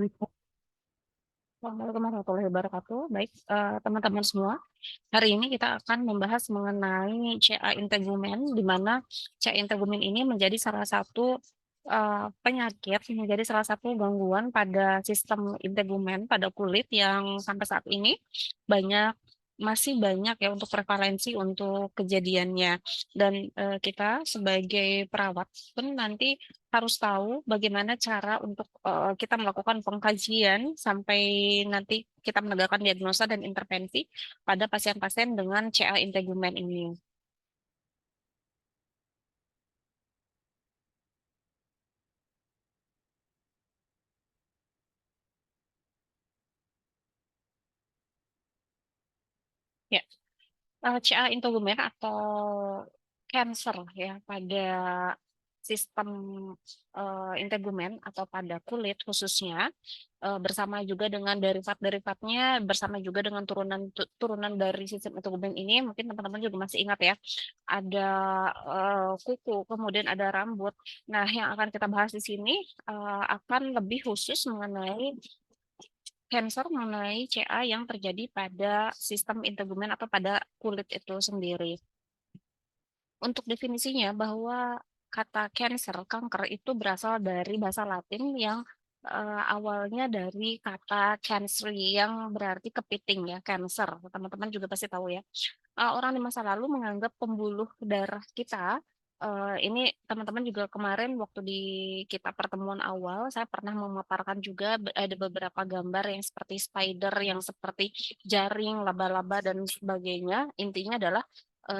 Assalamualaikum warahmatullahi wabarakatuh. Baik, teman-teman semua, hari ini kita akan membahas mengenai CA integumen, di mana CA integumen ini menjadi salah satu penyakit, menjadi salah satu gangguan pada sistem integumen pada kulit yang sampai saat ini banyak masih banyak ya untuk prevalensi untuk kejadiannya. Dan kita sebagai perawat pun nanti harus tahu bagaimana cara untuk kita melakukan pengkajian sampai nanti kita menegakkan diagnosa dan intervensi pada pasien-pasien dengan CA integumen ini. Ya, CA integumen atau cancer ya pada sistem integumen atau pada kulit khususnya bersama juga dengan derivat-derivatnya bersama juga dengan turunan dari sistem integumen ini mungkin teman-teman juga masih ingat ya ada kuku kemudian ada rambut. Nah, yang akan kita bahas di sini akan lebih khusus mengenai cancer mengenai CA yang terjadi pada sistem integumen atau pada kulit itu sendiri. Untuk definisinya bahwa kata cancer, kanker itu berasal dari bahasa Latin yang awalnya dari kata cancri yang berarti kepiting ya, cancer. Teman-teman juga pasti tahu ya. Orang di masa lalu menganggap pembuluh darah kita ini teman-teman juga kemarin waktu di kita pertemuan awal saya pernah memaparkan juga ada beberapa gambar yang seperti spider yang seperti jaring laba-laba dan sebagainya intinya adalah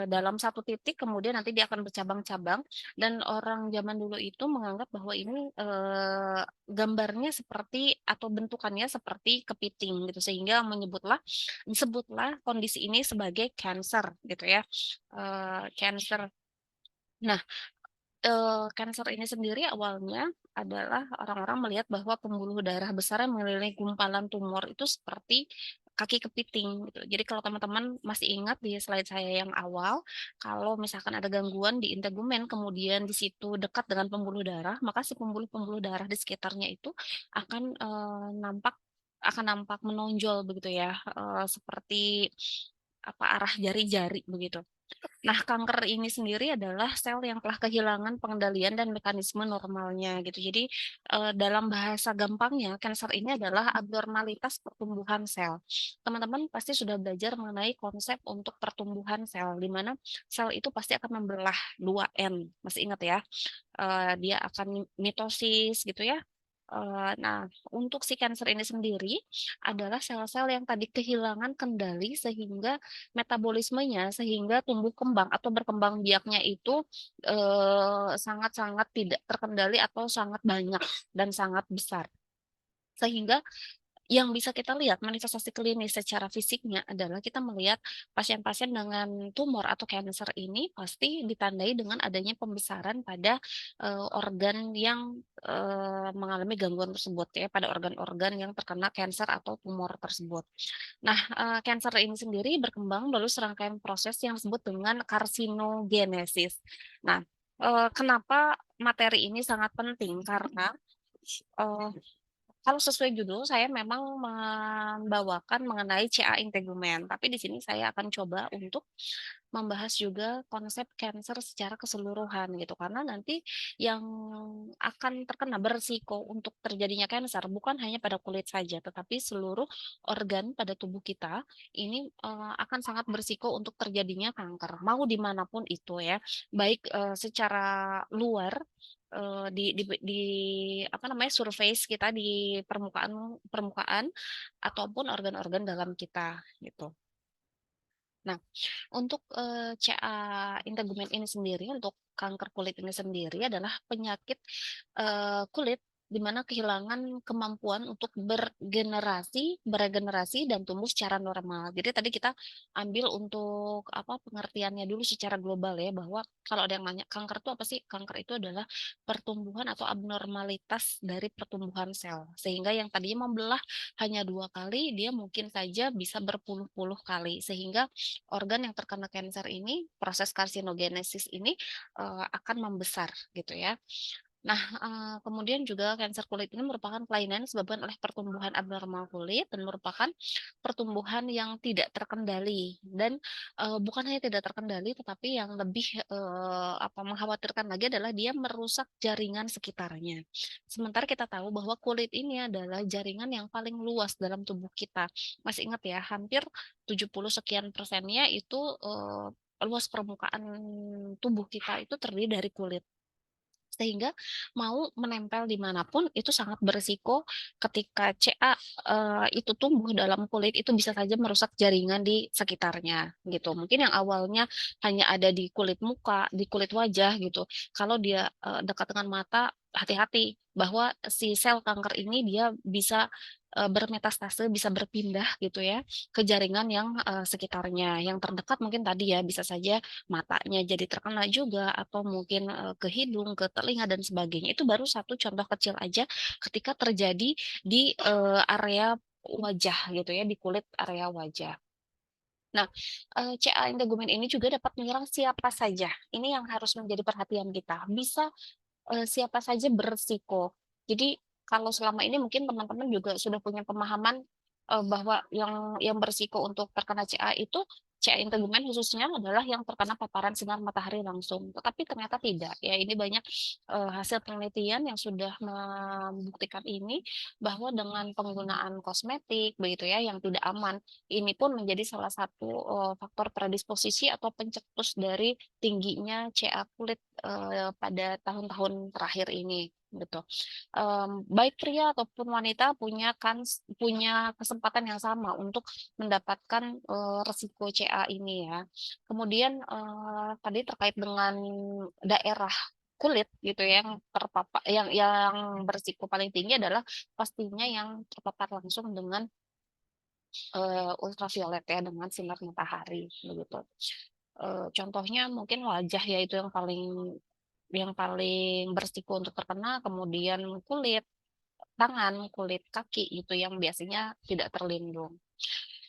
dalam satu titik kemudian nanti dia akan bercabang-cabang dan orang zaman dulu itu menganggap bahwa ini gambarnya seperti atau bentukannya seperti kepiting gitu sehingga disebutlah kondisi ini sebagai cancer gitu ya. Cancer. Nah, cancer ini sendiri awalnya adalah orang-orang melihat bahwa pembuluh darah besar yang mengelilingi gumpalan tumor itu seperti kaki kepiting gitu. Jadi kalau teman-teman masih ingat di slide saya yang awal, kalau misalkan ada gangguan di integumen kemudian di situ dekat dengan pembuluh darah, maka si pembuluh-pembuluh darah di sekitarnya itu akan nampak menonjol begitu ya, seperti apa arah jari-jari begitu. Nah, kanker ini sendiri adalah sel yang telah kehilangan pengendalian dan mekanisme normalnya gitu. Jadi, dalam bahasa gampangnya, kanker ini adalah abnormalitas pertumbuhan sel. Teman-teman pasti sudah belajar mengenai konsep untuk pertumbuhan sel, di mana sel itu pasti akan membelah 2N, masih ingat ya? Dia akan mitosis gitu ya. Nah, untuk si kanker ini sendiri adalah sel-sel yang tadi kehilangan kendali sehingga metabolismenya, sehingga tumbuh kembang atau berkembang biaknya itu sangat-sangat tidak terkendali atau sangat banyak dan sangat besar. Sehingga yang bisa kita lihat manifestasi klinis secara fisiknya adalah kita melihat pasien-pasien dengan tumor atau kanker ini pasti ditandai dengan adanya pembesaran pada organ yang mengalami gangguan tersebut ya pada organ-organ yang terkena kanker atau tumor tersebut. Nah, kanker ini sendiri berkembang melalui serangkaian proses yang disebut dengan karsinogenesis. Nah, kenapa materi ini sangat penting karena eh, kalau sesuai judul, saya memang membawakan mengenai CA integumen, tapi di sini saya akan coba untuk membahas juga konsep cancer secara keseluruhan gitu. Karena nanti yang akan terkena berisiko untuk terjadinya cancer bukan hanya pada kulit saja, tetapi seluruh organ pada tubuh kita ini akan sangat berisiko untuk terjadinya kanker, mau dimanapun itu ya, baik secara luar di apa namanya surface kita di permukaan permukaan ataupun organ-organ dalam kita gitu. Nah, untuk CA integumen ini sendiri, untuk kanker kulit ini sendiri adalah penyakit kulit di mana kehilangan kemampuan untuk beregenerasi dan tumbuh secara normal. Jadi tadi kita ambil untuk apa pengertiannya dulu secara global ya bahwa kalau ada yang nanya kanker itu apa sih? Kanker itu adalah pertumbuhan atau abnormalitas dari pertumbuhan sel. Sehingga yang tadinya membelah hanya 2 kali, dia mungkin saja bisa berpuluh-puluh kali. Sehingga organ yang terkena kanker ini, proses karsinogenesis ini akan membesar gitu ya. Nah, kemudian juga kanker kulit ini merupakan kelainan disebabkan oleh pertumbuhan abnormal kulit dan merupakan pertumbuhan yang tidak terkendali dan, bukan hanya tidak terkendali tetapi yang lebih, mengkhawatirkan lagi adalah dia merusak jaringan sekitarnya. Sementara kita tahu bahwa kulit ini adalah jaringan yang paling luas dalam tubuh kita. Masih ingat ya, hampir 70 sekian persennya itu, luas permukaan tubuh kita itu terdiri dari kulit. Sehingga mau menempel di mana pun itu sangat beresiko ketika CA, itu tumbuh dalam kulit itu bisa saja merusak jaringan di sekitarnya gitu. Mungkin yang awalnya hanya ada di kulit muka, di kulit wajah gitu, kalau dia, dekat dengan mata, hati-hati bahwa si sel kanker ini dia bisa, bermetastase, bisa berpindah gitu ya ke jaringan yang, sekitarnya. Yang terdekat mungkin tadi ya bisa saja matanya jadi terkena juga atau mungkin, ke hidung, ke telinga dan sebagainya. Itu baru satu contoh kecil aja ketika terjadi di, area wajah gitu ya, di kulit area wajah. Nah, CA integumen ini juga dapat menyerang siapa saja. Ini yang harus menjadi perhatian kita. Bisa siapa saja beresiko. Jadi kalau selama ini mungkin teman-teman juga sudah punya pemahaman, bahwa yang beresiko untuk terkena CA itu, CA integumen khususnya adalah yang terkena paparan sinar matahari langsung, tetapi ternyata tidak ya. Ini banyak, hasil penelitian yang sudah membuktikan ini, bahwa dengan penggunaan kosmetik begitu ya, yang tidak aman, ini pun menjadi salah satu, faktor predisposisi atau pencetus dari tingginya CA kulit pada tahun-tahun terakhir ini, gitu. Baik pria ataupun wanita punya kesempatan yang sama untuk mendapatkan, resiko CA ini ya. Kemudian, tadi terkait dengan daerah kulit gitu ya, yang yang berisiko paling tinggi adalah pastinya yang terpapar langsung dengan, ultraviolet ya, dengan sinar matahari, begitu. Contohnya mungkin wajah ya, itu yang paling beresiko untuk terkena, kemudian kulit tangan, kulit kaki gitu yang biasanya tidak terlindung.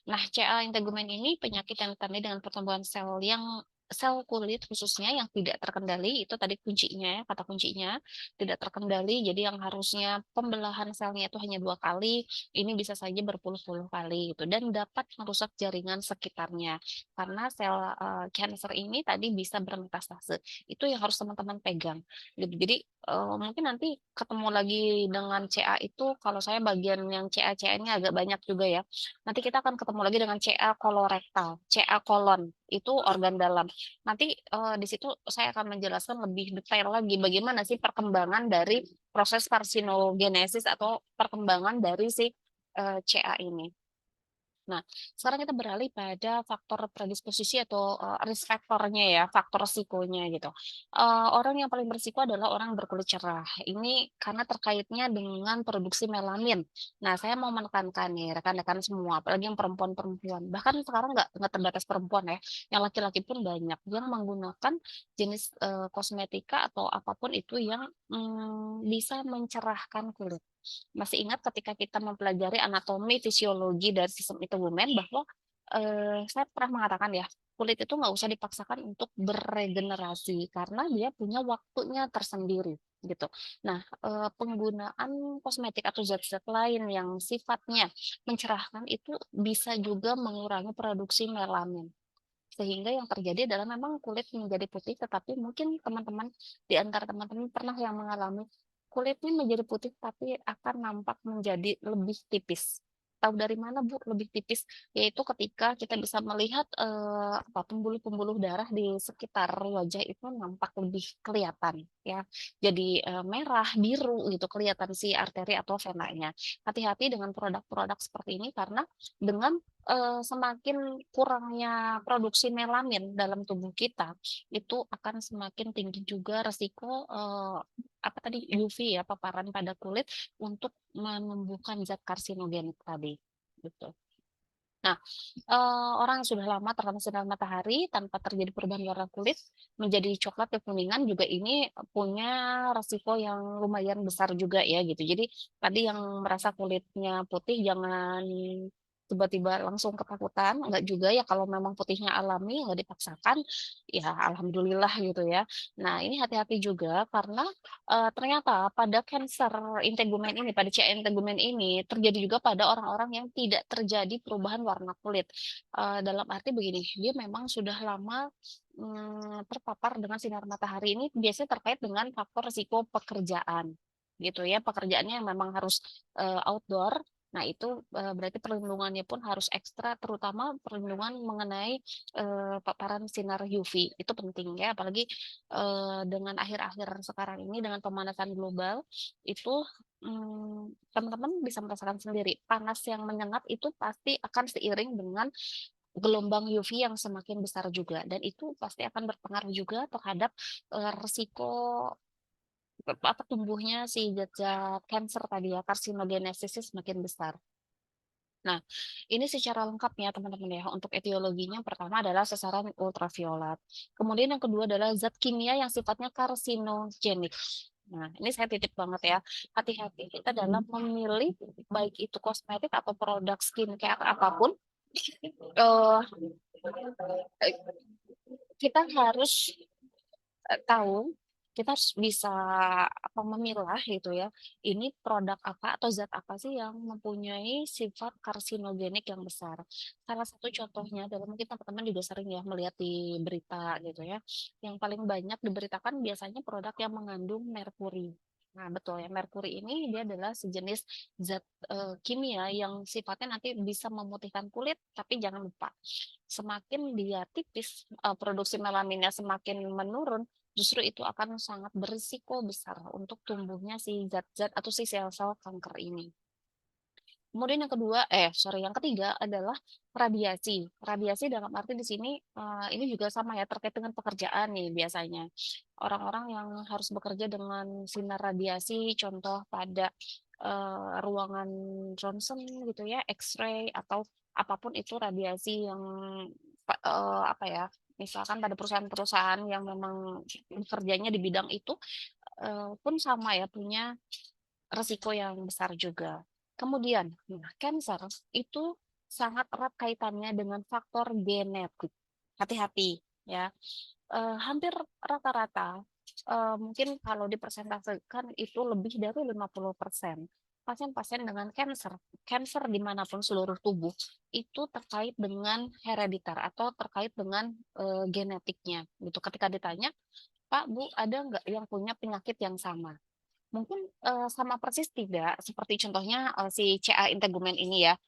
Nah, CA integumen ini penyakit yang ditandai dengan pertumbuhan sel kulit khususnya yang tidak terkendali, itu tadi kuncinya ya, kata kuncinya, tidak terkendali. Jadi yang harusnya pembelahan selnya itu hanya 2 kali, ini bisa saja berpuluh-puluh kali gitu dan dapat merusak jaringan sekitarnya. Karena sel, cancer ini tadi bisa bermetastase. Itu yang harus teman-teman pegang gitu. Jadi, mungkin nanti ketemu lagi dengan CA itu kalau saya bagian yang CA-CA ini agak banyak juga ya. Nanti kita akan ketemu lagi dengan CA kolorektal, CA kolon, itu organ dalam. Nanti, di situ saya akan menjelaskan lebih detail lagi bagaimana sih perkembangan dari proses karsinogenesis atau perkembangan dari si, CA ini. Nah, sekarang kita beralih pada faktor predisposisi atau, risk factor-nya ya, faktor resikonya gitu. Orang yang paling berisiko adalah orang berkulit cerah. Ini karena terkaitnya dengan produksi melanin. Nah, saya mau menekankan nih rekan-rekan semua, apalagi yang perempuan-perempuan, bahkan sekarang nggak terbatas perempuan ya, yang laki-laki pun banyak yang menggunakan jenis, kosmetika atau apapun itu yang, bisa mencerahkan kulit. Masih ingat ketika kita mempelajari anatomi fisiologi dari sistem integumen bahwa, saya pernah mengatakan ya, kulit itu nggak usah dipaksakan untuk beregenerasi karena dia punya waktunya tersendiri, gitu. Nah, penggunaan kosmetik atau zat-zat lain yang sifatnya mencerahkan itu bisa juga mengurangi produksi melanin. Sehingga yang terjadi adalah memang kulit menjadi putih, tetapi mungkin teman-teman di antara teman-teman pernah yang mengalami kulitnya menjadi putih, tapi akan nampak menjadi lebih tipis. Tahu dari mana, Bu, lebih tipis? Yaitu ketika kita bisa melihat, pembuluh-pembuluh darah di sekitar wajah itu nampak lebih kelihatan, ya. Jadi, merah, biru gitu, kelihatan si arteri atau venanya. Hati-hati dengan produk-produk seperti ini karena dengan semakin kurangnya produksi melanin dalam tubuh kita, itu akan semakin tinggi juga resiko, apa tadi, UV ya, paparan pada kulit untuk menumbuhkan zat karsinogenik tadi, gitu. Nah, orang yang sudah lama terkena sinar matahari tanpa terjadi perubahan warna kulit menjadi coklat kekuningan juga ini punya resiko yang lumayan besar juga ya, gitu. Jadi tadi yang merasa kulitnya putih jangan tiba-tiba langsung ketakutan, enggak juga ya kalau memang putihnya alami nggak dipaksakan, ya alhamdulillah gitu ya. Nah ini hati-hati juga karena, ternyata pada cancer integumen ini, pada CA integumen ini terjadi juga pada orang-orang yang tidak terjadi perubahan warna kulit. Dalam arti begini, dia memang sudah lama, terpapar dengan sinar matahari ini biasanya terkait dengan faktor risiko pekerjaan, gitu ya. Pekerjaannya memang harus, outdoor. Nah itu, berarti perlindungannya pun harus ekstra, terutama perlindungan mengenai, paparan sinar UV, itu penting ya. Apalagi, dengan akhir-akhir sekarang ini dengan pemanasan global, itu, teman-teman bisa merasakan sendiri, panas yang menyengat itu pasti akan seiring dengan gelombang UV yang semakin besar juga, dan itu pasti akan berpengaruh juga terhadap, resiko apa, tumbuhnya si zat-zat kanker tadi ya, karsinogenesisnya semakin besar. Nah, ini secara lengkapnya teman-teman ya, untuk etiologinya pertama adalah sasaran ultraviolet. Kemudian yang kedua adalah zat kimia yang sifatnya karsinogenik. Nah, ini saya titip banget ya, hati-hati kita dalam memilih baik itu kosmetik atau produk skincare apapun, eee, kita harus tahu, kita harus bisa apa, memilah gitu ya, ini produk apa atau zat apa sih yang mempunyai sifat karsinogenik yang besar. Salah satu contohnya adalah mungkin teman-teman juga sering ya melihat di berita gitu ya, yang paling banyak diberitakan biasanya produk yang mengandung merkuri. Nah betul ya, merkuri ini dia adalah sejenis zat, kimia yang sifatnya nanti bisa memutihkan kulit, tapi jangan lupa, semakin dia tipis, produksi melaminnya semakin menurun, justru itu akan sangat berisiko besar untuk tumbuhnya si zat-zat atau si sel-sel kanker ini. Kemudian yang ketiga adalah radiasi. Radiasi dalam arti di sini, ini juga sama ya terkait dengan pekerjaan nih biasanya. Orang-orang yang harus bekerja dengan sinar radiasi, contoh pada, ruangan ronsen gitu ya, X-ray atau apapun itu radiasi yang apa ya, misalkan pada perusahaan-perusahaan yang memang bekerjanya di bidang itu, pun sama ya punya resiko yang besar juga. Kemudian, nah, cancer itu sangat erat kaitannya dengan faktor genetik. Hati-hati ya. Hampir rata-rata, mungkin kalau dipersentasekan itu lebih dari 50% pasien-pasien dengan cancer, cancer dimanapun seluruh tubuh, itu terkait dengan herediter atau terkait dengan, genetiknya gitu. Ketika ditanya, "Pak, Bu, ada nggak yang punya penyakit yang sama?" Mungkin, sama persis tidak, seperti contohnya, si CA integumen ini ya,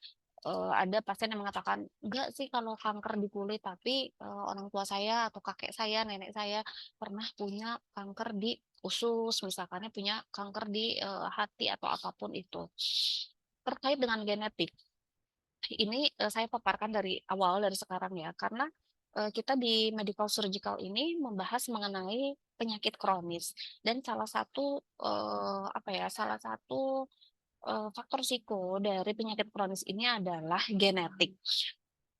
ada pasien yang mengatakan, "Enggak sih kalau kanker di kulit, tapi, orang tua saya atau kakek saya, nenek saya pernah punya kanker di usus," misalkannya punya kanker di, hati atau apapun itu. Terkait dengan genetik, ini, saya paparkan dari awal, dari sekarang ya, karena, kita di medical surgical ini membahas mengenai penyakit kronis dan salah satu, apa ya, salah satu, faktor risiko dari penyakit kronis ini adalah genetik.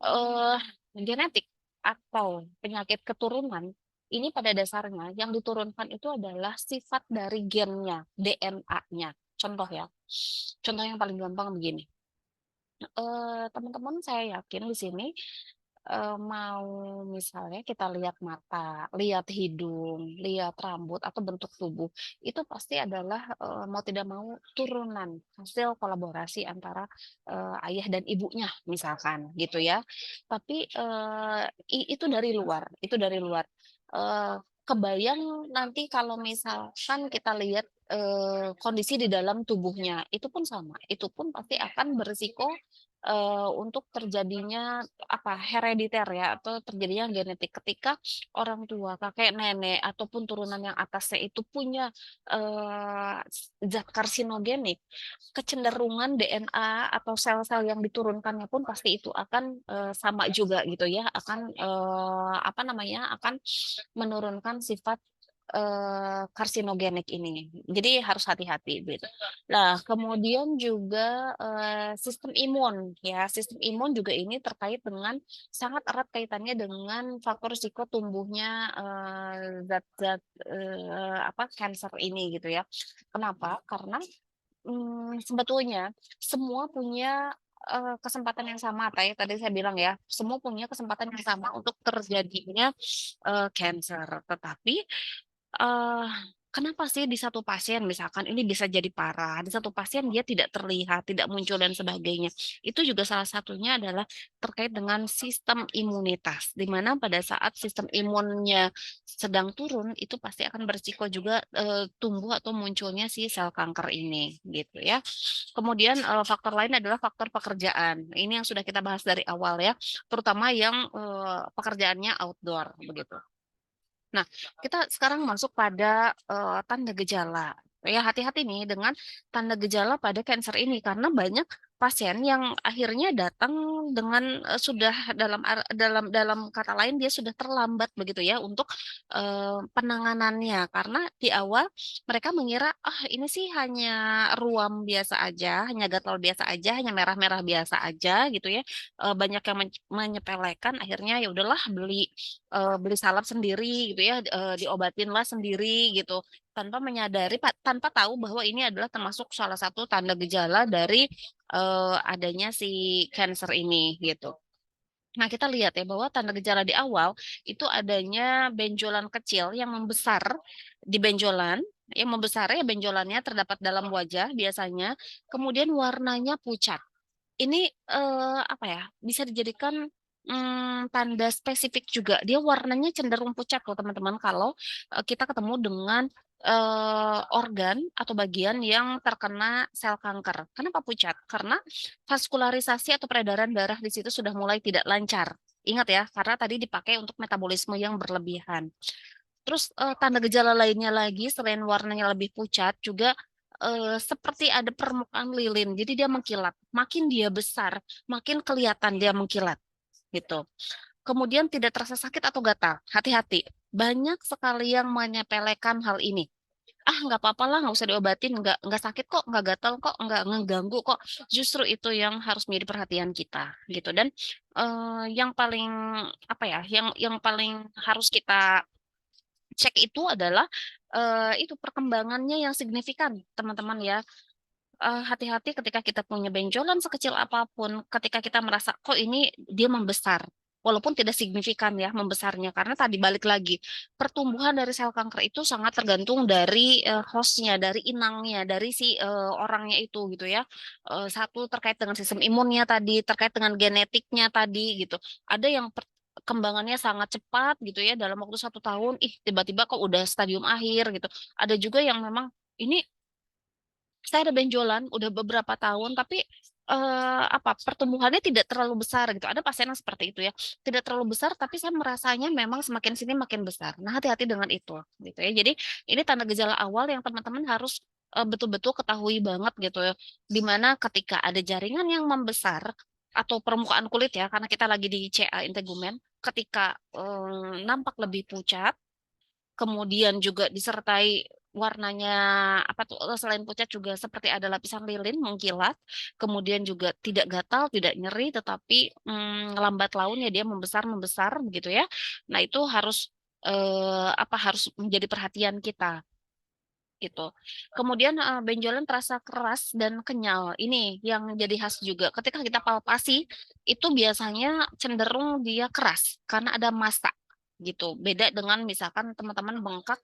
Eee, Genetik atau penyakit keturunan, ini pada dasarnya yang diturunkan itu adalah sifat dari gennya, DNA-nya. Contoh ya, contoh yang paling gampang begini, teman-teman saya yakin di sini, mau misalnya kita lihat mata, lihat hidung, lihat rambut atau bentuk tubuh, itu pasti adalah, mau tidak mau turunan, hasil kolaborasi antara, ayah dan ibunya misalkan gitu ya. Tapi, itu dari luar, kebayang nanti kalau misalkan kita lihat, kondisi di dalam tubuhnya, itu pun sama, itu pun pasti akan berisiko, untuk terjadinya apa, herediter ya atau terjadinya genetik ketika orang tua, kakek nenek ataupun turunan yang atasnya itu punya, zat karsinogenik, kecenderungan DNA atau sel-sel yang diturunkannya pun pasti itu akan, sama juga gitu ya, akan, apa namanya, akan menurunkan sifat, karsinogenik ini. Jadi harus hati-hati gitu. Nah, kemudian juga, sistem imun ya, sistem imun juga ini terkait dengan sangat erat kaitannya dengan faktor risiko tumbuhnya, zat-zat, apa, kanker ini gitu ya. Kenapa? Karena, sebetulnya semua punya, kesempatan yang sama tadi saya bilang ya, semua punya kesempatan yang sama untuk terjadinya, cancer. Tetapi Eee, kenapa sih di satu pasien misalkan ini bisa jadi parah, di satu pasien dia tidak terlihat, tidak muncul dan sebagainya. Itu juga salah satunya adalah terkait dengan sistem imunitas, di mana pada saat sistem imunnya sedang turun, itu pasti akan berisiko juga, tumbuh atau munculnya si sel kanker ini, gitu ya. Kemudian, faktor lain adalah faktor pekerjaan. Ini yang sudah kita bahas dari awal ya, terutama yang, pekerjaannya outdoor, begitu. Nah, kita sekarang masuk pada, tanda gejala. Ya, hati-hati nih dengan tanda gejala pada kanker ini, karena banyak pasien yang akhirnya datang dengan, sudah dalam kata lain dia sudah terlambat begitu ya untuk, penanganannya. Karena di awal mereka mengira, "Ah, ini sih hanya ruam biasa aja, hanya gatal biasa aja, hanya merah-merah biasa aja," gitu ya. Banyak yang menyepelekan, akhirnya ya udahlah beli salep sendiri gitu ya, diobatinlah sendiri gitu, tanpa menyadari tanpa tahu bahwa ini adalah termasuk salah satu tanda gejala dari, adanya si cancer ini gitu. Nah, kita lihat ya bahwa tanda gejala di awal itu adanya benjolan kecil yang membesar di benjolan, yang membesar ya benjolannya terdapat dalam wajah biasanya, kemudian warnanya pucat. Ini, apa ya, bisa dijadikan, tanda spesifik juga. Dia warnanya cenderung pucat loh teman-teman kalau, kita ketemu dengan, organ atau bagian yang terkena sel kanker. Kenapa pucat? Karena vaskularisasi atau peredaran darah di situ sudah mulai tidak lancar. Ingat ya, karena tadi dipakai untuk metabolisme yang berlebihan. Terus, tanda gejala lainnya lagi selain warnanya lebih pucat juga, seperti ada permukaan lilin, jadi dia mengkilat. Makin dia besar, makin kelihatan dia mengkilat, gitu. Kemudian tidak terasa sakit atau gatal, hati-hati, banyak sekali yang menyepelekan hal ini. "Ah, nggak apa lah, nggak usah diobatin, nggak sakit kok, nggak gatal kok, nggak ngeganggu kok." Justru itu yang harus menjadi perhatian kita, gitu. Dan, yang paling, apa ya, yang paling harus kita cek itu adalah, itu perkembangannya yang signifikan, teman-teman ya. Hati-hati ketika kita punya benjolan sekecil apapun, ketika kita merasa, "Kok ini dia membesar?" Walaupun tidak signifikan ya membesarnya, karena tadi balik lagi, pertumbuhan dari sel kanker itu sangat tergantung dari, host-nya, dari inangnya, dari si, orangnya itu gitu ya. Satu terkait dengan sistem imunnya tadi, terkait dengan genetiknya tadi gitu. Ada yang perkembangannya sangat cepat gitu ya, dalam waktu 1 tahun, ih tiba-tiba kok udah stadium akhir gitu. Ada juga yang memang, ini saya ada benjolan udah beberapa tahun tapi, pertumbuhannya tidak terlalu besar gitu, ada pasien yang seperti itu ya, tidak terlalu besar tapi saya merasanya memang semakin sini makin besar. Nah, hati-hati dengan itu, gitu ya. Jadi ini tanda gejala awal yang teman-teman harus, betul-betul ketahui banget gitu ya, di mana ketika ada jaringan yang membesar atau permukaan kulit ya, karena kita lagi di CA integumen, ketika, nampak lebih pucat. Kemudian juga disertai warnanya, apa tuh, selain pucat juga seperti ada lapisan lilin mengkilat, kemudian juga tidak gatal, tidak nyeri, tetapi, lambat laun ya dia membesar-membesar begitu ya. Nah itu harus, harus menjadi perhatian kita, gitu. Kemudian, benjolan terasa keras dan kenyal, ini yang jadi khas juga. Ketika kita palpasi, itu biasanya cenderung dia keras karena ada massa, gitu. Beda dengan misalkan teman-teman bengkak,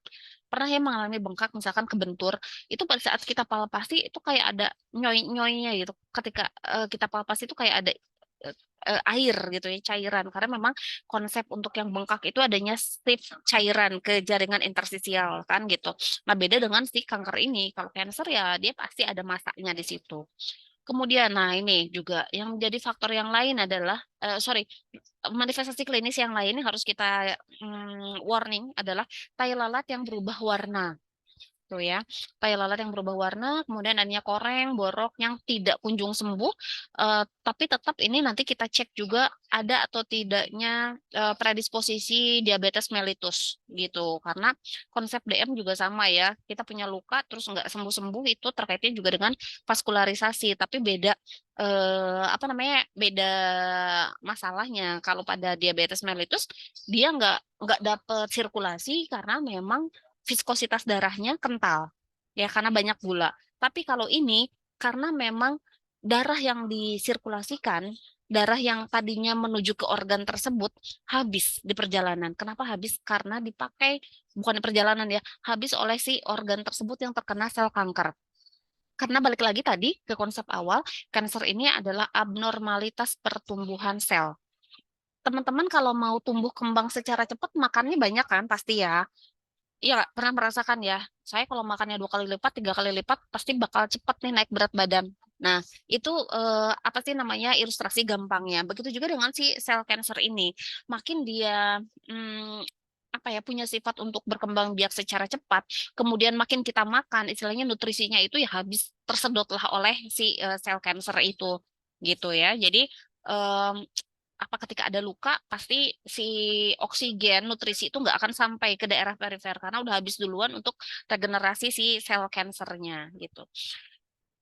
pernah ya mengalami bengkak misalkan kebentur, itu pada saat kita palpasi itu kayak ada nyoy-nyoynya gitu. Ketika, kita palpasi itu kayak ada, eee air gitu ya, cairan. Karena memang konsep untuk yang bengkak itu adanya shift cairan ke jaringan interstisial kan gitu. Nah, beda dengan si kanker ini, kalau cancer ya dia pasti ada masanya di situ. Kemudian, nah ini juga yang menjadi faktor yang lain adalah, manifestasi klinis yang lain yang harus kita, warning adalah tai lalat yang berubah warna. Tuh ya, tai lalat yang berubah warna, kemudian adanya koreng, borok yang tidak kunjung sembuh, tapi tetap ini nanti kita cek juga ada atau tidaknya, predisposisi diabetes mellitus gitu. Karena konsep DM juga sama ya, kita punya luka terus nggak sembuh-sembuh itu terkaitnya juga dengan vaskularisasi, tapi beda, beda masalahnya. Kalau pada diabetes mellitus dia nggak dapet sirkulasi karena memang viskositas darahnya kental, ya karena banyak gula. Tapi kalau ini, karena memang darah yang disirkulasikan, darah yang tadinya menuju ke organ tersebut habis di perjalanan. Kenapa habis? Karena dipakai, bukan di perjalanan ya, habis oleh si organ tersebut yang terkena sel kanker. Karena balik lagi tadi ke konsep awal, kanker ini adalah abnormalitas pertumbuhan sel. Teman-teman kalau mau tumbuh kembang secara cepat, makannya banyak kan pasti ya. Iya, pernah merasakan ya. Saya kalau makannya 2 kali lipat, 3 kali lipat, pasti bakal cepet nih naik berat badan. Nah, itu apa sih namanya ilustrasi gampangnya. Begitu juga dengan si sel cancer ini. Makin dia apa ya punya sifat untuk berkembang biak secara cepat, kemudian makin kita makan, istilahnya nutrisinya itu ya habis tersedotlah oleh si sel cancer itu, gitu ya. Jadi em, apa ketika ada luka pasti si oksigen nutrisi itu nggak akan sampai ke daerah perifer karena udah habis duluan untuk regenerasi si sel kansernya gitu.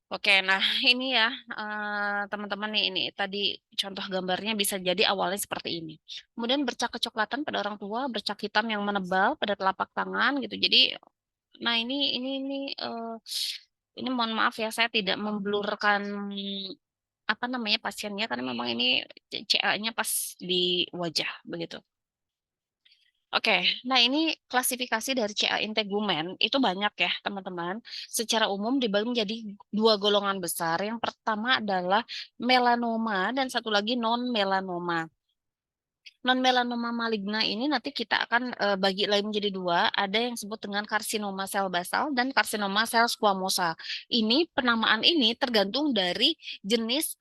Oke, nah ini ya teman-teman nih ini tadi contoh gambarnya bisa jadi awalnya seperti ini. Kemudian bercak kecoklatan pada orang tua, bercak hitam yang menebal pada telapak tangan gitu. Jadi, nah ini mohon maaf ya saya tidak memblurkan apa namanya pasiennya karena memang ini CA-nya pas di wajah begitu. Oke, nah ini klasifikasi dari CA integumen itu banyak ya teman-teman. Secara umum dibagi menjadi 2 golongan besar. Yang pertama adalah melanoma dan satu lagi non melanoma. Non melanoma maligna ini nanti kita akan bagi lagi menjadi dua. Ada yang disebut dengan karsinoma sel basal dan karsinoma sel squamosa. Ini penamaan ini tergantung dari jenis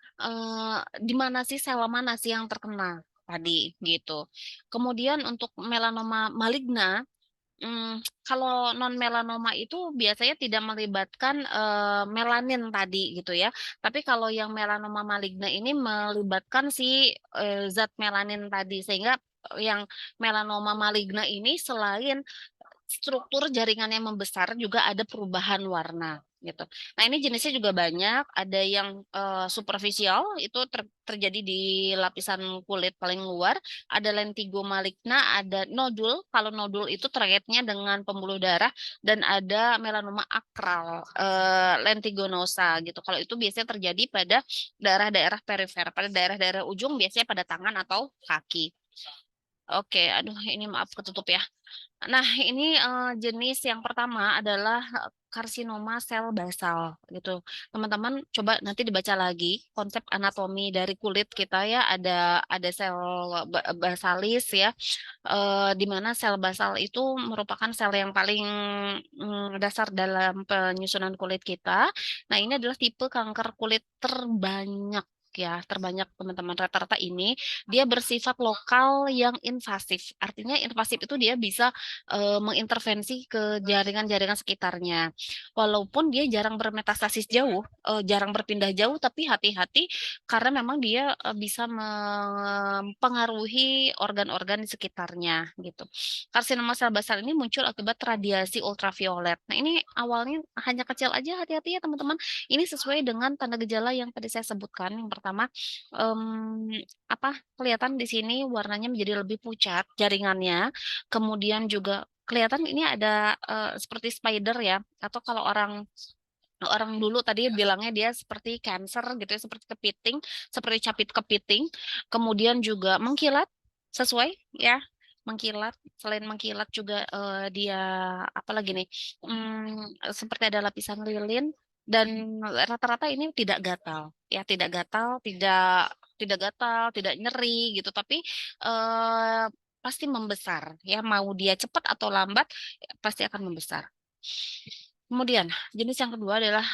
di mana sih sel mana sih yang terkena tadi gitu. Kemudian untuk melanoma maligna, kalau non melanoma itu biasanya tidak melibatkan melanin tadi gitu ya. Tapi kalau yang melanoma maligna ini melibatkan si zat melanin tadi sehingga yang melanoma maligna ini selain struktur jaringan yang membesar juga ada perubahan warna gitu. Nah, ini jenisnya juga banyak, ada yang superficial itu terjadi di lapisan kulit paling luar, ada lentigo maligna, ada nodul. Kalau nodul itu terkaitnya dengan pembuluh darah dan ada melanoma akral, lentigonosa gitu. Kalau itu biasanya terjadi pada daerah-daerah perifer, pada daerah-daerah ujung biasanya pada tangan atau kaki. Oke, aduh ini maaf ketutup ya. Nah, ini jenis yang pertama adalah karsinoma sel basal gitu. Teman-teman coba nanti dibaca lagi konsep anatomi dari kulit kita ya. Ada sel basalis ya, di mana sel basal itu merupakan sel yang paling dasar dalam penyusunan kulit kita. Nah, ini adalah tipe kanker kulit terbanyak ya, terbanyak teman-teman rata-rata ini dia bersifat lokal yang invasif. Artinya invasif itu dia bisa mengintervensi ke jaringan-jaringan sekitarnya. Walaupun dia jarang bermetastasis jauh, jarang berpindah jauh, tapi hati-hati karena memang dia bisa mempengaruhi organ-organ di sekitarnya gitu. Karsinoma sel basal ini muncul akibat radiasi ultraviolet. Nah, ini awalnya hanya kecil aja, hati-hati ya teman-teman. Ini sesuai dengan tanda gejala yang tadi saya sebutkan. Yang pertama, apa kelihatan di sini warnanya menjadi lebih pucat jaringannya. Kemudian juga kelihatan ini ada seperti spider ya, atau kalau orang orang dulu tadi bilangnya dia seperti cancer gitu ya, seperti kepiting, seperti capit kepiting. Kemudian juga mengkilat sesuai ya, mengkilat. Selain mengkilat juga dia apalagi nih? Seperti ada lapisan lilin dan rata-rata ini tidak gatal ya, tidak gatal, tidak gatal, tidak nyeri gitu, tapi eh, pasti membesar ya, mau dia cepat atau lambat pasti akan membesar. Kemudian, jenis yang kedua adalah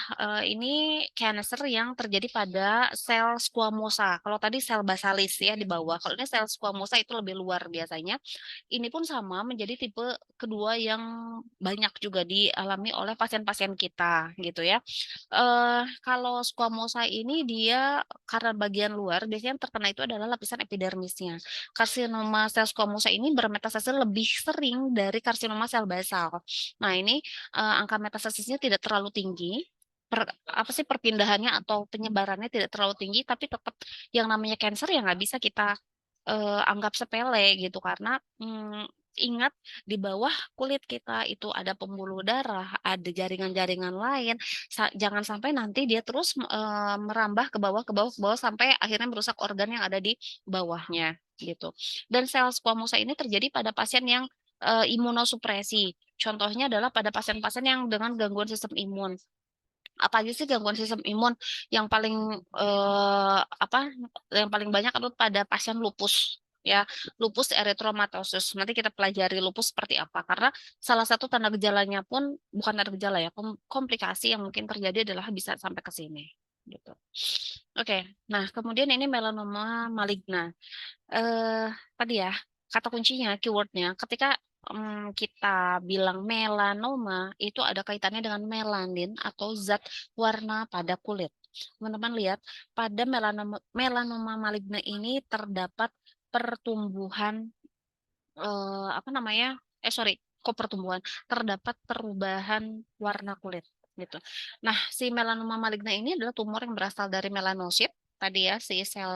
ini cancer yang terjadi pada sel squamosa. Kalau tadi sel basalis ya di bawah, kalau ini sel squamosa itu lebih luar biasanya. Ini pun sama menjadi tipe kedua yang banyak juga dialami oleh pasien-pasien kita gitu ya. Kalau squamosa ini dia karena bagian luar biasanya yang terkena itu adalah lapisan epidermisnya. Karsinoma sel squamosa ini bermetastasis lebih sering dari karsinoma sel basal. Nah, ini angka metastasisnya tidak terlalu tinggi. Apa sih perpindahannya atau penyebarannya tidak terlalu tinggi, tapi tetap yang namanya cancer ya nggak bisa kita anggap sepele gitu karena Ingat di bawah kulit kita itu ada pembuluh darah, ada jaringan-jaringan lain, jangan sampai nanti dia terus, merambah ke bawah ke bawah ke bawah sampai akhirnya merusak organ yang ada di bawahnya, gitu. Dan sel squamousa ini terjadi pada pasien yang, imunosupresi. Contohnya adalah pada pasien-pasien yang dengan gangguan sistem imun. Apa aja sih gangguan sistem imun yang paling, apa, yang paling banyak itu pada pasien lupus, ya, lupus erythematosus. Nanti kita pelajari lupus seperti apa, karena salah satu tanda gejalanya pun bukan tanda gejala ya, komplikasi yang mungkin terjadi adalah bisa sampai ke sini, gitu. Oke, nah kemudian ini melanoma maligna. Tadi ya, kata kuncinya, keyword-nya ketika, kita bilang melanoma, itu ada kaitannya dengan melanin atau zat warna pada kulit. Teman-teman lihat, pada melanoma melanoma maligna ini terdapat pertumbuhan, apa namanya, sorry, kok pertumbuhan, terdapat perubahan warna kulit, gitu. Nah, si melanoma maligna ini adalah tumor yang berasal dari melanosit, tadi ya, si sel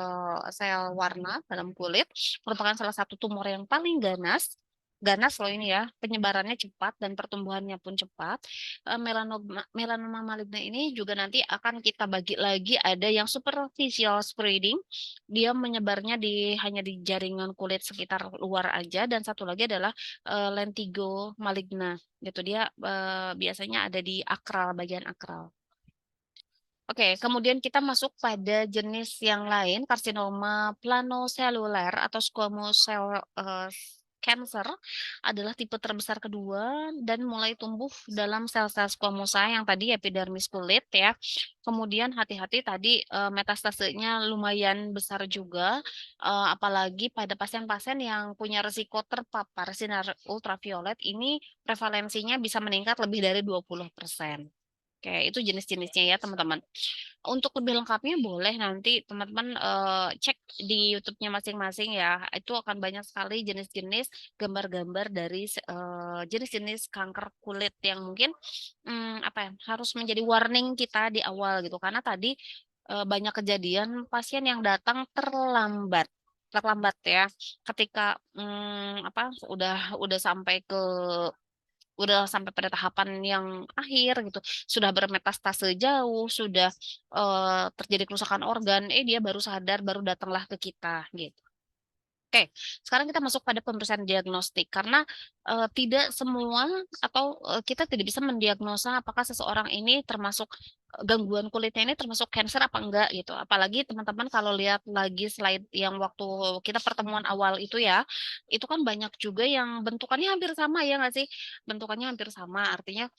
sel warna dalam kulit, merupakan salah satu tumor yang paling ganas, ganas loh ini ya, penyebarannya cepat dan pertumbuhannya pun cepat. Melanoma melanoma maligna ini juga nanti akan kita bagi lagi, ada yang superficial spreading, dia menyebarnya hanya di jaringan kulit sekitar luar aja, dan satu lagi adalah, lentigo maligna gitu. Dia, biasanya ada di akral, bagian akral. Oke, kemudian kita masuk pada jenis yang lain, karsinoma planoseluler atau squamous cell, cancer adalah tipe terbesar kedua dan mulai tumbuh dalam sel-sel squamosa yang tadi epidermis kulit ya. Kemudian hati-hati tadi, metastasenya lumayan besar juga, apalagi pada pasien-pasien yang punya risiko terpapar sinar ultraviolet ini prevalensinya bisa meningkat lebih dari 20%. Oke, itu jenis-jenisnya ya, teman-teman. Untuk lebih lengkapnya boleh nanti teman-teman, cek di YouTube-nya masing-masing ya. Itu akan banyak sekali jenis-jenis gambar-gambar dari jenis-jenis kanker kulit yang mungkin, apa ya, harus menjadi warning kita di awal gitu. Karena tadi, banyak kejadian pasien yang datang terlambat terlambat ya, ketika, apa, udah sampai ke udah sampai pada tahapan yang akhir gitu, sudah bermetastase jauh, sudah, terjadi kerusakan organ, dia baru sadar, baru datanglah ke kita, gitu. Oke, sekarang kita masuk pada pemeriksaan diagnostik karena, tidak semua atau, kita tidak bisa mendiagnosa apakah seseorang ini termasuk, gangguan kulitnya ini termasuk cancer apa enggak gitu. Apalagi teman-teman kalau lihat lagi slide yang waktu kita pertemuan awal itu ya, itu kan banyak juga yang bentukannya hampir sama ya nggak sih? Bentukannya hampir sama artinya,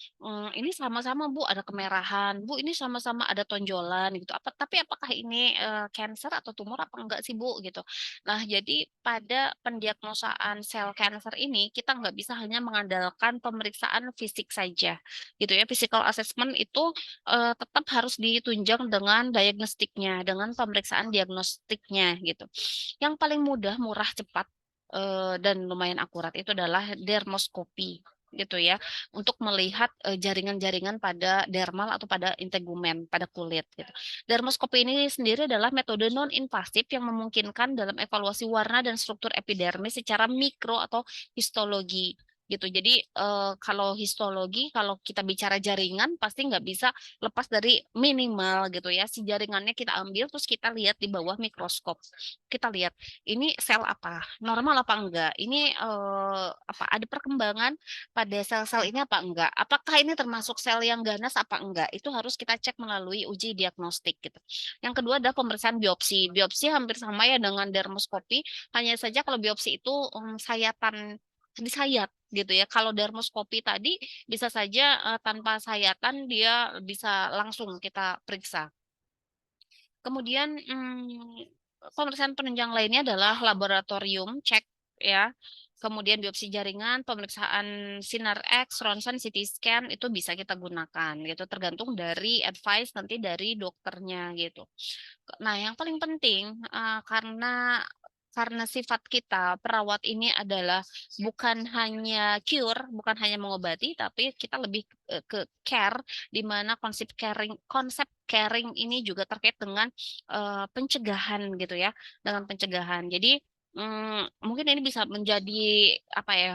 ini sama-sama Bu ada kemerahan, Bu ini sama-sama ada tonjolan gitu, tapi apakah ini, cancer atau tumor apa enggak sih Bu gitu. Nah, jadi pada pendiagnosaan sel cancer ini kita nggak bisa hanya mengandalkan pemeriksaan fisik saja, gitu ya. Physical assessment itu, tetap harus ditunjang dengan diagnostiknya, dengan pemeriksaan diagnostiknya, gitu. Yang paling mudah, murah, cepat, dan lumayan akurat itu adalah dermoskopi, gitu ya, untuk melihat, jaringan-jaringan pada dermal atau pada integumen, pada kulit, gitu. Dermoskopi ini sendiri adalah metode non-invasif yang memungkinkan dalam evaluasi warna dan struktur epidermis secara mikro atau histologi gitu. Jadi kalau histologi, kalau kita bicara jaringan pasti nggak bisa lepas dari minimal gitu ya. Si jaringannya kita ambil terus kita lihat di bawah mikroskop. Kita lihat ini sel apa, normal apa enggak, ini apa ada perkembangan pada sel-sel ini apa enggak, apakah ini termasuk sel yang ganas apa enggak, itu harus kita cek melalui uji diagnostik gitu. Yang kedua adalah pemeriksaan biopsi. Biopsi hampir sama ya dengan dermoskopi, hanya saja kalau biopsi itu, sayatan disayat gitu ya. Kalau dermoskopi tadi bisa saja, tanpa sayatan dia bisa langsung kita periksa. Kemudian, pemeriksaan penunjang lainnya adalah laboratorium cek ya, kemudian biopsi jaringan, pemeriksaan sinar X, ronsen, CT scan itu bisa kita gunakan gitu, tergantung dari advice nanti dari dokternya gitu. Nah, yang paling penting, karena sifat kita perawat ini adalah bukan hanya cure, bukan hanya mengobati, tapi kita lebih, ke care, di mana konsep caring ini juga terkait dengan, pencegahan gitu ya, dengan pencegahan. Jadi Mungkin ini bisa menjadi apa ya,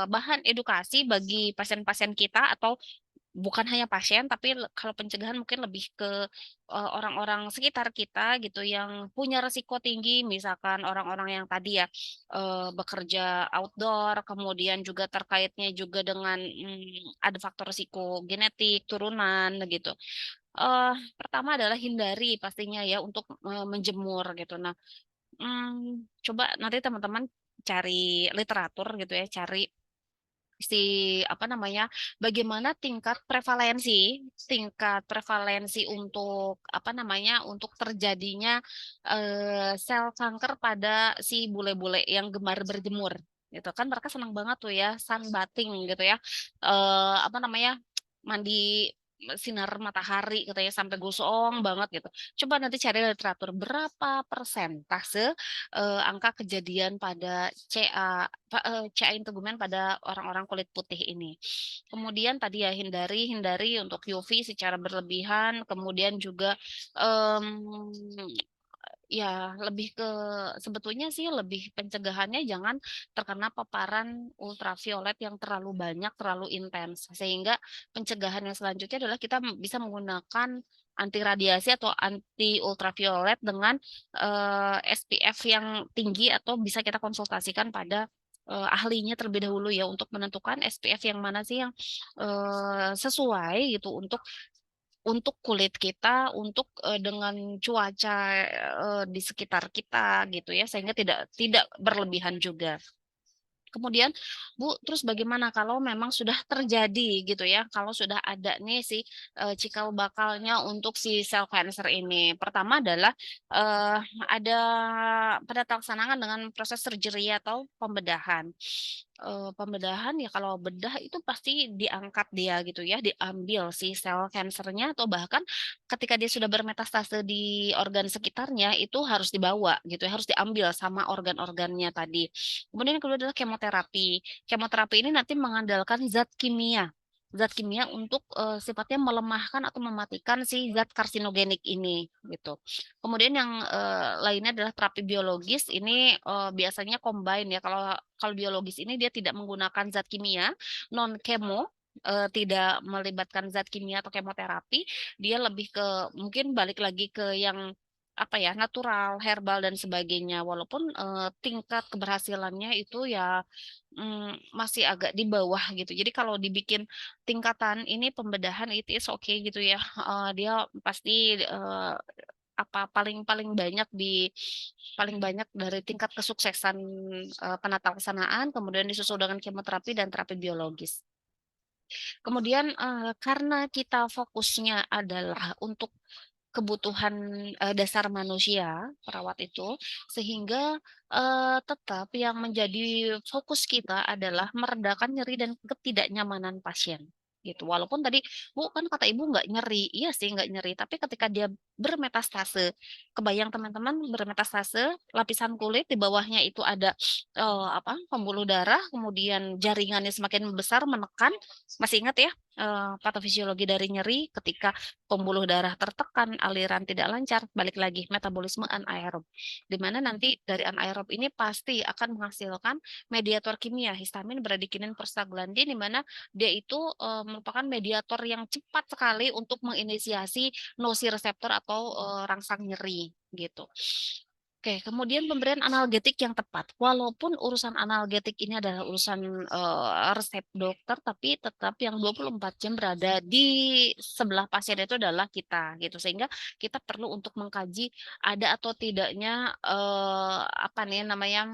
bahan edukasi bagi pasien-pasien kita atau bukan hanya pasien, tapi kalau pencegahan mungkin lebih ke, orang-orang sekitar kita gitu yang punya resiko tinggi, misalkan orang-orang yang tadi ya, bekerja outdoor, kemudian juga terkaitnya juga dengan, ada faktor resiko genetik, turunan gitu. Pertama adalah hindari pastinya ya untuk, menjemur gitu. Nah, coba nanti teman-teman cari literatur gitu ya, cari apa namanya, bagaimana tingkat prevalensi untuk, apa namanya, untuk terjadinya, sel kanker pada si bule-bule yang gemar berjemur, gitu. Kan mereka senang banget tuh ya sunbathing gitu ya, apa namanya, mandi sinar matahari katanya sampai gosong banget gitu. Coba nanti cari literatur berapa persentase, angka kejadian pada CA integumen pada orang-orang kulit putih ini. Kemudian tadi ya hindari untuk UV secara berlebihan, kemudian juga, mmm, ya lebih ke sebetulnya sih lebih pencegahannya jangan terkena paparan ultraviolet yang terlalu banyak, terlalu intens. Sehingga pencegahan yang selanjutnya adalah kita bisa menggunakan anti radiasi atau anti ultraviolet dengan, SPF yang tinggi atau bisa kita konsultasikan pada, ahlinya terlebih dahulu ya untuk menentukan SPF yang mana sih yang, sesuai gitu untuk kulit kita, untuk, dengan cuaca, di sekitar kita gitu ya, sehingga tidak tidak berlebihan juga. Kemudian, Bu, terus bagaimana kalau memang sudah terjadi gitu ya, kalau sudah ada nih si, cikal bakalnya untuk si sel cancer ini. Pertama adalah, eee, ada pada pelaksanaan dengan proses surgery atau pembedahan. Pembedahan ya kalau bedah itu pasti diangkat dia gitu ya, diambil si sel kansernya atau bahkan ketika dia sudah bermetastase di organ sekitarnya itu harus dibawa gitu ya, harus diambil sama organ-organnya tadi. Kemudian yang kedua adalah kemoterapi. Kemoterapi ini nanti mengandalkan zat kimia untuk, sifatnya melemahkan atau mematikan si zat karsinogenik ini, gitu. Kemudian yang, lainnya adalah terapi biologis, ini, biasanya combine ya, kalau kalau biologis ini dia tidak menggunakan zat kimia, non kemo, tidak melibatkan zat kimia atau kemoterapi, dia lebih ke mungkin balik lagi ke yang, apa ya, natural, herbal dan sebagainya. Walaupun, tingkat keberhasilannya itu ya, masih agak di bawah gitu. Jadi kalau dibikin tingkatan ini pembedahan it is okay gitu ya, dia pasti, apa, paling banyak dari tingkat kesuksesan, penata laksanaan, kemudian disusul dengan kemoterapi dan terapi biologis. Kemudian, karena kita fokusnya adalah untuk kebutuhan, dasar manusia, perawat itu, sehingga, tetap yang menjadi fokus kita adalah meredakan nyeri dan ketidaknyamanan pasien, gitu. Walaupun tadi, "Bu, kan kata Ibu nggak nyeri." Iya sih nggak nyeri, tapi ketika dia bermetastase, kebayang teman-teman bermetastase, lapisan kulit di bawahnya itu ada, apa, pembuluh darah, kemudian jaringannya semakin besar menekan, masih ingat ya, patofisiologi dari nyeri ketika pembuluh darah tertekan, aliran tidak lancar, balik lagi metabolisme anaerob. Di mana nanti dari anaerob ini pasti akan menghasilkan mediator kimia, histamin, bradikinin, prostaglandin, di mana dia itu, merupakan mediator yang cepat sekali untuk menginisiasi nosireseptor atau, rangsang nyeri, gitu. Oke, kemudian pemberian analgetik yang tepat. Walaupun urusan analgetik ini adalah urusan, resep dokter, tapi tetap yang 24 jam berada di sebelah pasien itu adalah kita, gitu. Sehingga kita perlu untuk mengkaji ada atau tidaknya, apa nih namanya,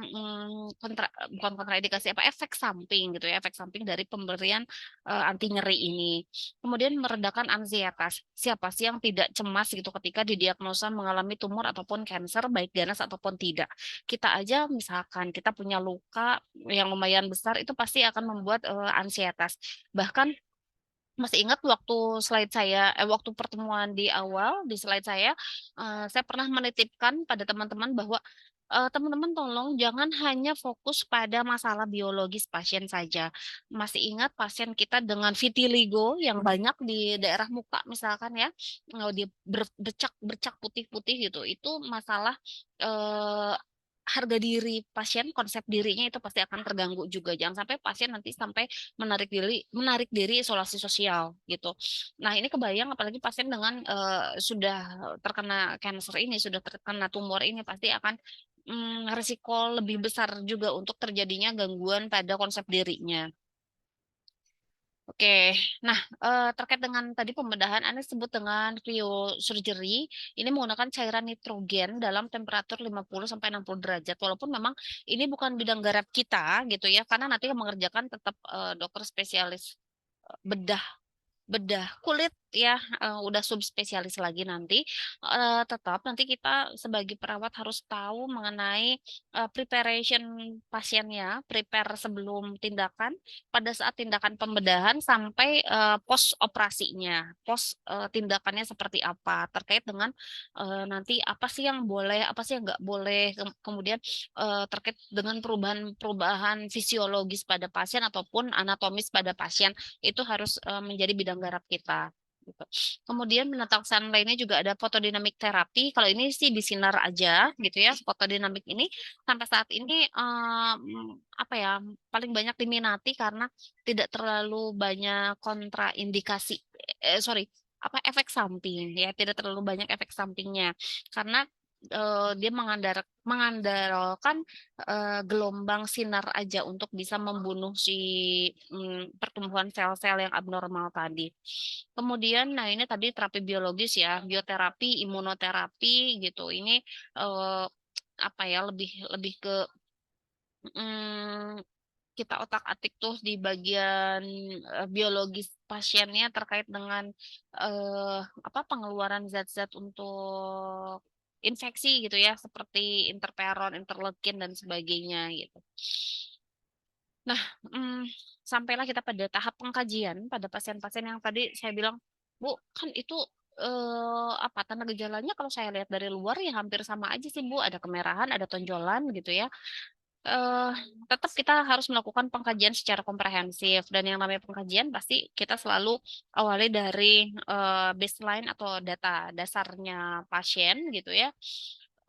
bukan kontraindikasi, apa, efek samping gitu ya, efek samping dari pemberian, anti nyeri ini. Kemudian meredakan ansietas. Siapa sih yang tidak cemas gitu ketika didiagnosa mengalami tumor ataupun kanker baik ganas ataupun tidak. Kita aja misalkan kita punya luka yang lumayan besar itu pasti akan membuat, ansietas. Bahkan masih ingat waktu pertemuan di awal, di slide saya pernah menitipkan pada teman-teman bahwa, teman-teman tolong jangan hanya fokus pada masalah biologis pasien saja. Masih ingat pasien kita dengan vitiligo yang banyak di daerah muka misalkan ya, dia bercak bercak putih-putih gitu, itu masalah, eee, harga diri pasien, konsep dirinya itu pasti akan terganggu juga. Jangan sampai pasien nanti sampai menarik diri isolasi sosial gitu. Nah, ini kebayang apalagi pasien dengan sudah terkena cancer ini, sudah terkena tumor ini pasti akan risiko lebih besar juga untuk terjadinya gangguan pada konsep dirinya. Oke, nah terkait dengan tadi pembedahan Anda sebut dengan cryosurgery, ini menggunakan cairan nitrogen dalam temperatur 50 sampai 60 derajat. Walaupun memang ini bukan bidang garap kita gitu ya, karena nanti yang mengerjakan tetap dokter spesialis bedah bedah kulit ya, udah subspesialis lagi nanti, tetap nanti kita sebagai perawat harus tahu mengenai, preparation pasiennya, prepare sebelum tindakan, pada saat tindakan pembedahan sampai, pos operasinya, tindakannya seperti apa, terkait dengan, nanti apa sih yang boleh, apa sih yang nggak boleh, kemudian, terkait dengan perubahan-perubahan fisiologis pada pasien ataupun anatomis pada pasien itu harus, menjadi bidang garap kita, gitu. Kemudian penataksaan lainnya juga ada fotodinamik terapi, kalau ini sih di sinar aja gitu ya, fotodinamik ini sampai saat ini, apa ya, paling banyak diminati karena tidak terlalu banyak kontraindikasi, sorry, apa, efek samping ya, tidak terlalu banyak efek sampingnya. Karena, dia mengandalkan gelombang sinar aja untuk bisa membunuh si, pertumbuhan sel-sel yang abnormal tadi. Kemudian, nah ini tadi terapi biologis ya, bioterapi, imunoterapi gitu. Ini, eee, apa ya, lebih lebih ke, mmm, kita otak-atik tuh di bagian, biologis pasiennya terkait dengan, apa, pengeluaran zat-zat untuk infeksi gitu ya, seperti interferon, interleukin, dan sebagainya gitu. Nah, sampailah kita pada tahap pengkajian pada pasien-pasien yang tadi saya bilang, "Bu, kan itu, apa, tanda gejalanya kalau saya lihat dari luar ya hampir sama aja sih, Bu, ada kemerahan, ada tonjolan," gitu ya. Eee, Tetap kita harus melakukan pengkajian secara komprehensif dan yang namanya pengkajian pasti kita selalu awali dari, baseline atau data dasarnya pasien gitu ya.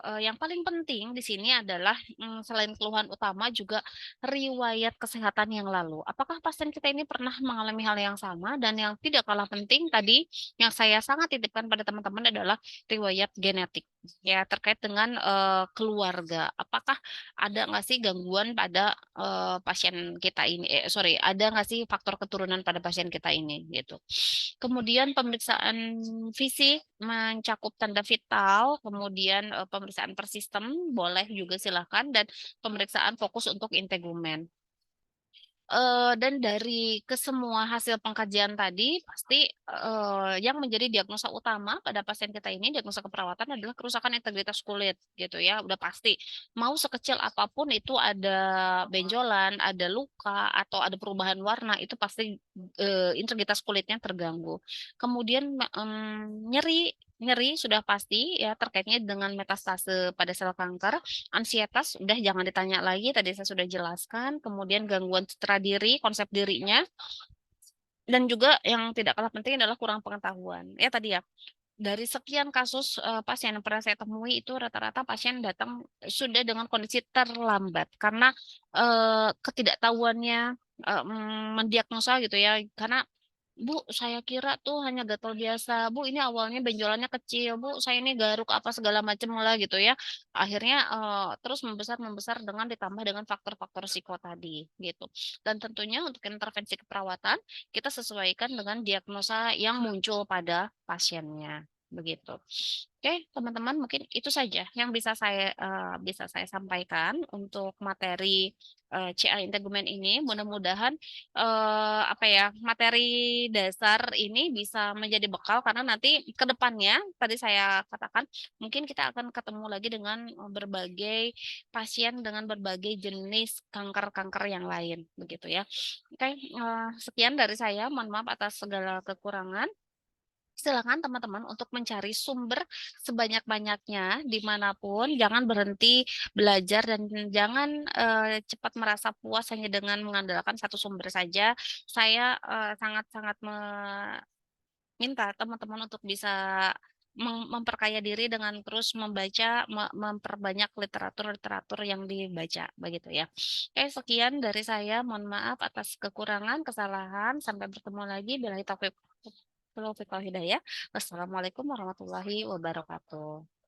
Yang paling penting di sini adalah, selain keluhan utama juga riwayat kesehatan yang lalu. Apakah pasien kita ini pernah mengalami hal yang sama dan yang tidak kalah penting tadi yang saya sangat titipkan pada teman-teman adalah riwayat genetik ya terkait dengan, keluarga. Apakah ada nggak sih gangguan pada, pasien kita ini sorry, ada nggak sih faktor keturunan pada pasien kita ini, gitu. Kemudian pemeriksaan fisik mencakup tanda vital, kemudian, pemeriksaan per sistem boleh juga silakan dan pemeriksaan fokus untuk integumen. Dan dari kesemua hasil pengkajian tadi pasti, yang menjadi diagnosa utama pada pasien kita ini, diagnosa keperawatan adalah kerusakan integritas kulit gitu ya, udah pasti. Mau sekecil apapun itu ada benjolan, ada luka, atau ada perubahan warna itu pasti, integritas kulitnya terganggu. Kemudian nyeri nyeri sudah pasti ya terkaitnya dengan metastase pada sel kanker. Ansietas udah jangan ditanya lagi, tadi saya sudah jelaskan, kemudian gangguan citra diri, konsep dirinya, dan juga yang tidak kalah penting adalah kurang pengetahuan. Ya tadi ya, dari sekian kasus, pasien yang pernah saya temui itu rata-rata pasien datang sudah dengan kondisi terlambat karena, ketidaktahuannya, mendiagnosa gitu ya, karena, "Bu, saya kira tuh hanya gatal biasa. Bu, ini awalnya benjolannya kecil. Bu, saya ini garuk apa segala macam lah," gitu ya. Akhirnya, terus membesar-membesar dengan ditambah dengan faktor-faktor risiko tadi, gitu. Dan tentunya untuk intervensi keperawatan, kita sesuaikan dengan diagnosa yang muncul pada pasiennya, begitu. Oke, teman-teman mungkin itu saja yang bisa saya sampaikan untuk materi, CA integumen ini. Mudah-mudahan, apa ya, materi dasar ini bisa menjadi bekal karena nanti ke depannya tadi saya katakan mungkin kita akan ketemu lagi dengan, berbagai pasien dengan berbagai jenis kanker-kanker yang lain, begitu ya. Oke, sekian dari saya, mohon maaf atas segala kekurangan. Silakan teman-teman untuk mencari sumber sebanyak-banyaknya dimanapun, jangan berhenti belajar dan jangan, cepat merasa puas hanya dengan mengandalkan satu sumber saja. Saya, sangat-sangat meminta teman-teman untuk bisa memperkaya diri dengan terus membaca, memperbanyak literatur-literatur yang dibaca, begitu ya. Oke, sekian dari saya, mohon maaf atas kekurangan, kesalahan, sampai bertemu lagi, billahi taufiq wal hidayah. Wassalamualaikum warahmatullahi wabarakatuh.